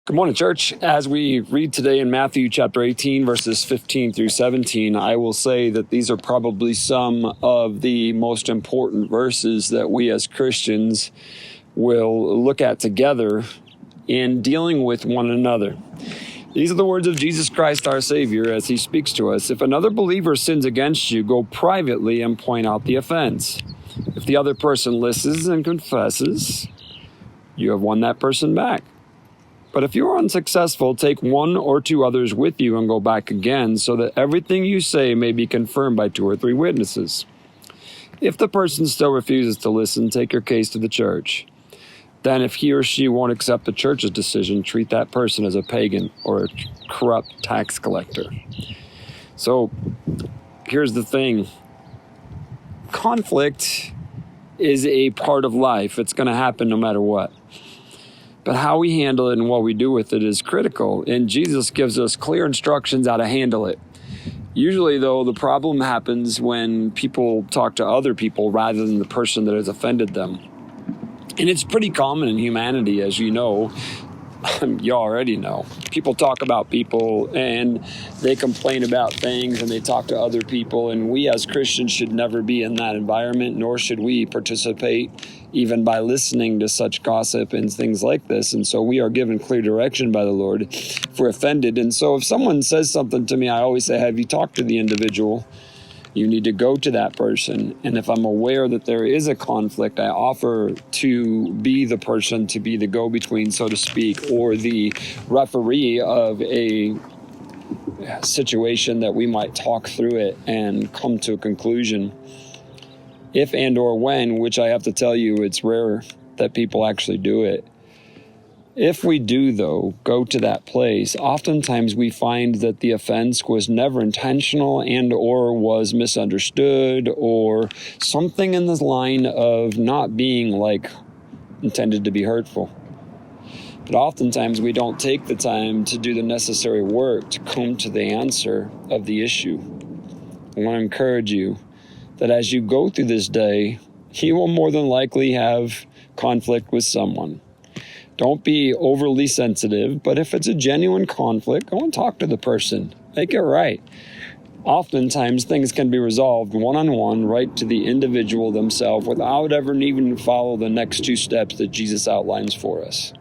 Good morning, church. As we read today in Matthew chapter 18, verses 15 through 17, I will say that these are probably some of the most important verses that we as Christians will look at together in dealing with one another. These are the words of Jesus Christ, our Savior, as he speaks to us. If another believer sins against you, go privately and point out the offense. If the other person listens and confesses, you have won that person back. But if you are unsuccessful, take one or two others with you and go back again, so that everything you say may be confirmed by 2 or 3 witnesses. If the person still refuses to listen, take your case to the church. Then if he or she won't accept the church's decision, treat that person as a pagan or a corrupt tax collector. So here's the thing. Conflict is a part of life. It's going to happen no matter what. But how we handle it and what we do with it is critical. And Jesus gives us clear instructions how to handle it. Usually, though, the problem happens when people talk to other people rather than the person that has offended them. And it's pretty common in humanity, as you know. You already know. People talk about people and they complain about things and they talk to other people. And we as Christians should never be in that environment, nor should we participate even by listening to such gossip and things like this. And so we are given clear direction by the Lord if we're offended. And so if someone says something to me, I always say, have you talked to the individual? You need to go to that person. And if I'm aware that there is a conflict, I offer to be the person, to be the go-between, so to speak, or the referee of a situation that we might talk through it and come to a conclusion. If and or when, which I have to tell you, it's rare that people actually do it. If we do, though, go to that place, oftentimes we find that the offense was never intentional and or was misunderstood or something in this line of not being intended to be hurtful. But oftentimes we don't take the time to do the necessary work to come to the answer of the issue. I want to encourage you that as you go through this day, you will more than likely have conflict with someone. Don't be overly sensitive, but if it's a genuine conflict, go and talk to the person. Make it right. Oftentimes, things can be resolved one-on-one, right to the individual themselves, without ever needing to follow the next 2 steps that Jesus outlines for us.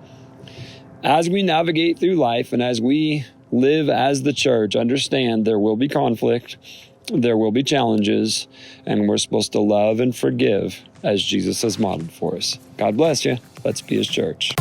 As we navigate through life and as we live as the church, understand there will be conflict, there will be challenges, and we're supposed to love and forgive as Jesus has modeled for us. God bless you. Let's be his church.